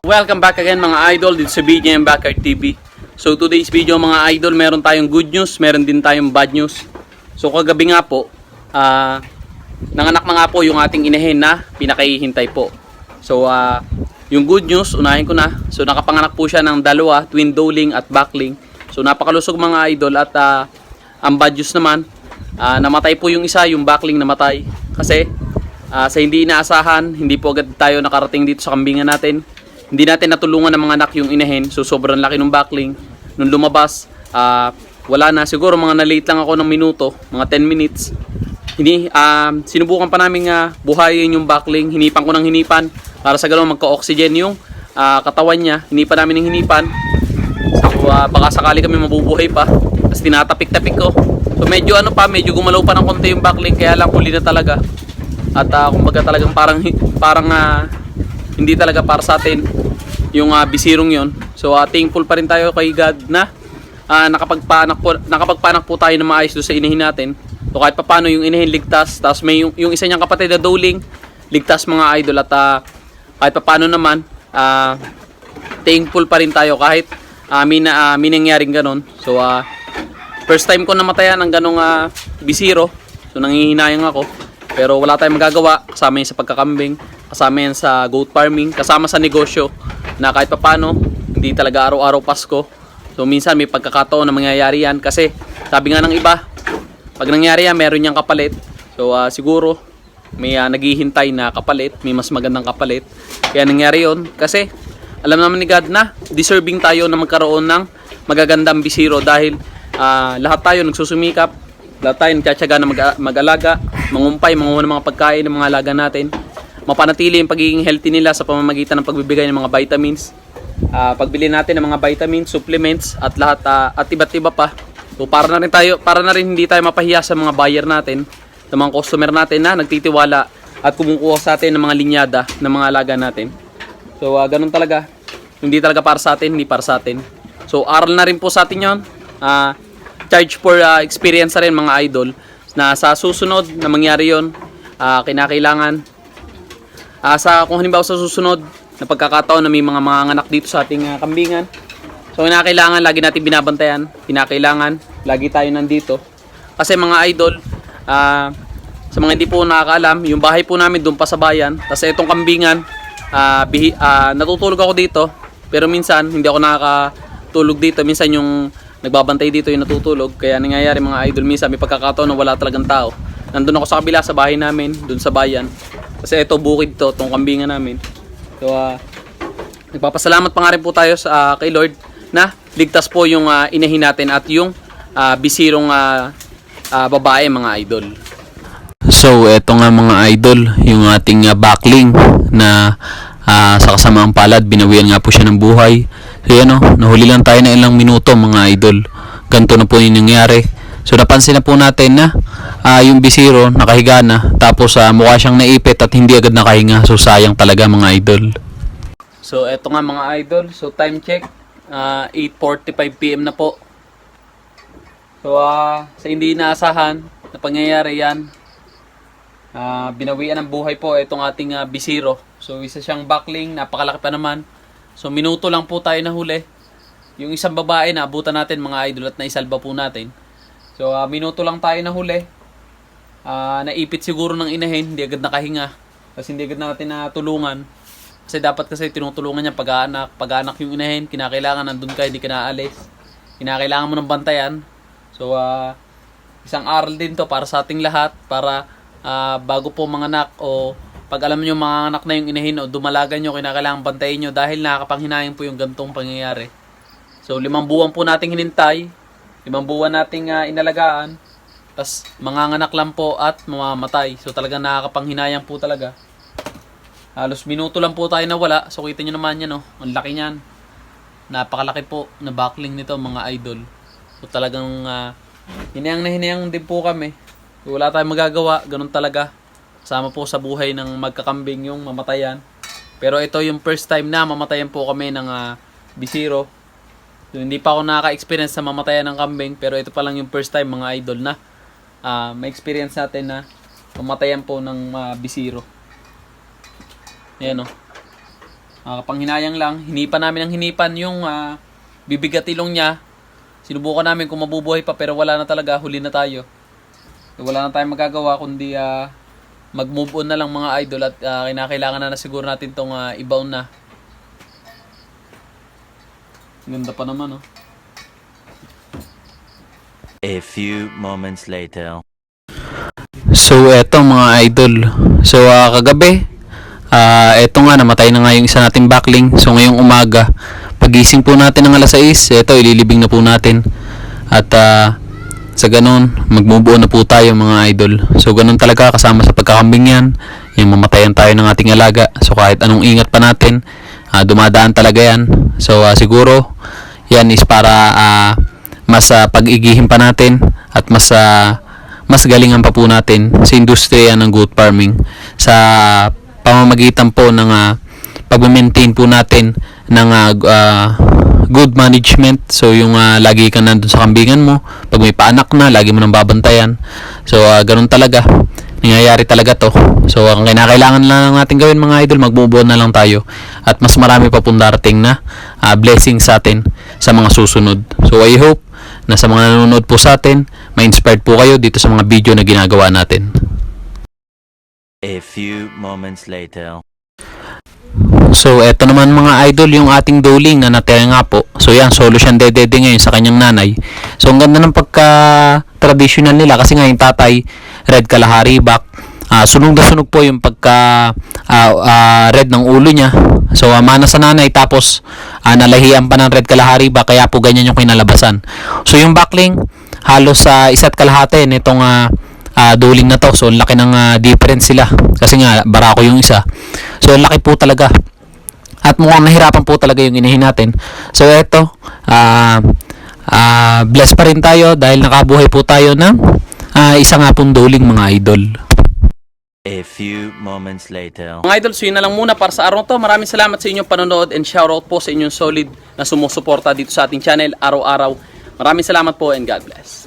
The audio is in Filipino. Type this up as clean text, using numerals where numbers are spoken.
Welcome back again mga idol dito sa BGM Backyard TV. So today's video mga idol, meron tayong good news, meron din tayong bad news. So kagabi nga po, nanganak na nga po yung ating inahin na pinakahihintay po. So yung good news, unahin ko na. So nakapanganak po siya ng dalawa, twin doeling at backling. So napakalusog mga idol at ang bad news naman, namatay po yung isa, yung backling namatay. Kasi sa hindi inaasahan, hindi po agad tayo nakarating dito sa kambingan natin. Hindi natin natulungan ng mga anak yung inahin. So sobrang laki ng backling. Nung lumabas, wala na. Siguro mga na-late lang ako ng minuto, mga 10 minutes. Sinubukan pa namin buhayin yung backling. Hinipan ko ng hinipan para sa gano'n magka-oxygen yung katawan niya. Hinipan namin ng hinipan. So baka sakali kami mabubuhay pa. Tapos tinatapik-tapik ko. So medyo medyo gumalaw pa ng konti yung backling. Kaya lang huli na talaga. At kumbaga talagang parang hindi talaga para sa atin yung bisirong yon. So thankful pa rin tayo kay God na nakapagpanak po tayo na maayos doon sa inahin natin. So kahit paano yung inahin ligtas, tapos may yung isa niyang kapatid na doeling ligtas mga idol, at kahit paano naman thankful pa rin tayo kahit may nangyaring ganon. So first time ko namatayan ng ganong bisiro. So nangihinayang ako. Pero wala tayong magagawa, kasama yan sa pagkakambing, kasama yan sa goat farming, kasama sa negosyo na kahit papano, hindi talaga araw-araw Pasko. So minsan may pagkakataon na mangyayari yan kasi sabi nga ng iba, pag nangyari yan, meron niyang kapalit. So siguro may naghihintay na kapalit, may mas magandang kapalit. Kaya nangyari yon kasi alam naman ni God na deserving tayo na magkaroon ng magagandang bisiro dahil lahat tayo nagsusumikap. Lahat tayo nagtsatsaga na mag-alaga, mangumpay, manguha ng mga pagkain ng mga alaga natin. Mapanatili yung pagiging healthy nila sa pamamagitan ng pagbibigay ng mga vitamins. Pagbili natin ng mga vitamins, supplements at lahat at iba't iba pa. So para na rin hindi tayo mapahiya sa mga buyer natin, sa mga customer natin na nagtitiwala at kumukuha sa atin ng mga linyada ng mga alaga natin. So ganun talaga. Hindi talaga para sa atin, hindi para sa atin. So aral na rin po sa atin 'yon. Charge for experience na rin mga idol na sa susunod na mangyari yon, kinakailangan kung halimbawa sa susunod na pagkakataon na may mga anak dito sa ating kambingan, so kinakailangan lagi natin binabantayan, kinakailangan lagi tayo nandito kasi mga idol, sa mga hindi po nakakaalam, yung bahay po namin doon pa sa bayan, kasi itong kambingan natutulog ako dito pero minsan hindi ako nakakatulog dito, minsan yung nagbabantay dito yung natutulog. Kaya nangyayari mga idol, minsan may pagkakataon na wala talagang tao. Nandun ako sa kabila sa bahay namin, dun sa bayan. Kasi ito bukid to, itong kambingan namin. So nagpapasalamat pa nga rin po tayo kay Lord na ligtas po yung inahin natin at yung bisirong babae mga idol. So eto nga mga idol, yung ating backling na sa kasamaang palad, binawian nga po siya ng buhay. So yan nahuli lang tayo na ilang minuto mga idol. Ganito na po yung nangyari. So napansin na po natin na yung bisiro nakahiga na, tapos mukha siyang naipit at hindi agad nakahinga. So sayang talaga mga idol. So eto nga mga idol, so time check 8:45 PM na po. So sa hindi inaasahan na pangyayari yan, binawian ng buhay po itong ating bisiro. So isa siyang backling, napakalaki pa naman. So minuto lang po tayo nahuli. Yung isang babae na abutan natin mga idol at naisalba po natin. So minuto lang tayo nahuli. Naipit siguro ng inahin, hindi agad nakahinga. Kasi hindi agad natin natulungan. Kasi dapat tinutulungan niya pag-anak yung inahin, kinakailangan nandun ka, hindi ka naalis. Kinakailangan mo ng bantayan. So isang aral din to para sa ating lahat, para bago po mga anak o pag alam nyo mga anak na yung inahin o dumalagan nyo, kinakailangan bantayin nyo dahil nakakapanghinayang po yung gantong pangyayari. So 5 buwan po nating hinintay, 5 buwan nating inalagaan, tas manganganak lang po at mamamatay. So talagang nakakapanghinayang po talaga. Halos minuto lang po tayo nawala. So kita nyo naman yan, ang laki nyan. Napakalaki po na backling nito mga idol. So talagang hinayang na hinayang din po kami. So, wala tayong magagawa, ganun talaga. Kasama po sa buhay ng magkakambing yung mamatayan. Pero ito yung first time na mamatayan po kami ng bisiro. So, hindi pa ako nakaka-experience sa mamatayan ng kambing, pero ito pa lang yung first time mga idol na may experience natin na mamatayan po ng bisiro. Ayan Panghinayang lang, hinipan namin ang hinipan yung bibigat ilong niya. Sinubukan namin kung mabubuhay pa pero wala na talaga, huli na tayo. Wala na tayong magagawa kundi mag-move on na lang mga idol at kinakailangan na siguro natin tong ibaon na. Ganda pa naman, oh. A few moments later. So eto mga idol. So kagabi, eto nga namatay na nga yung isa nating backling. So ngayong umaga, pagising po natin ng alas 6, eto ililibing na po natin. At sa ganun, mag-move on na po tayo mga idol. So ganun talaga kasama sa pagkakambing yan, yung mamatayan tayo ng ating alaga. So kahit anong ingat pa natin, dumadaan talaga yan. So siguro yan is para mas pag-igihin pa natin at mas galingan pa po natin sa industriya ng goat farming sa pamamagitan po ng pag-maintain po natin ng good management. So yung lagi ka nandun sa kambingan mo, pag may paanak na lagi mo nang babantayan. So ganun talaga, nangyayari talaga to. So ang kinakailangan lang natin gawin mga idol, mag-move on na lang tayo at mas marami pa pong darating na blessing sa atin sa mga susunod. So I hope na sa mga nanonood po sa atin, ma-inspired po kayo dito sa mga video na ginagawa natin. A few moments later. So eto naman mga idol, yung ating doling na natira nga po. So yan, solo siyang dedede ngayon sa kanyang nanay. So ang ganda ng pagka-traditional nila kasi nga yung tatay, red Kalahari back. Sunog na sunog po yung pagka red ng ulo niya. So mana sa nanay, tapos nalahian pa ng red Kalahari back, kaya po ganyan yung kinalabasan. So yung backling, halos isa't kalahati nitong doling na to. So laki ng difference sila kasi nga barako yung isa. So laki po talaga. At mukhang nahirapan po talaga yung inahin natin. So eto, blessed pa rin tayo dahil nakabuhay po tayo ng isa nga pong doling mga idol. A few moments later. Mga idol, so yun na lang muna para sa araw to. Maraming salamat sa inyong panonood and shoutout po sa inyong solid na sumusuporta dito sa ating channel araw-araw. Maraming salamat po and God bless.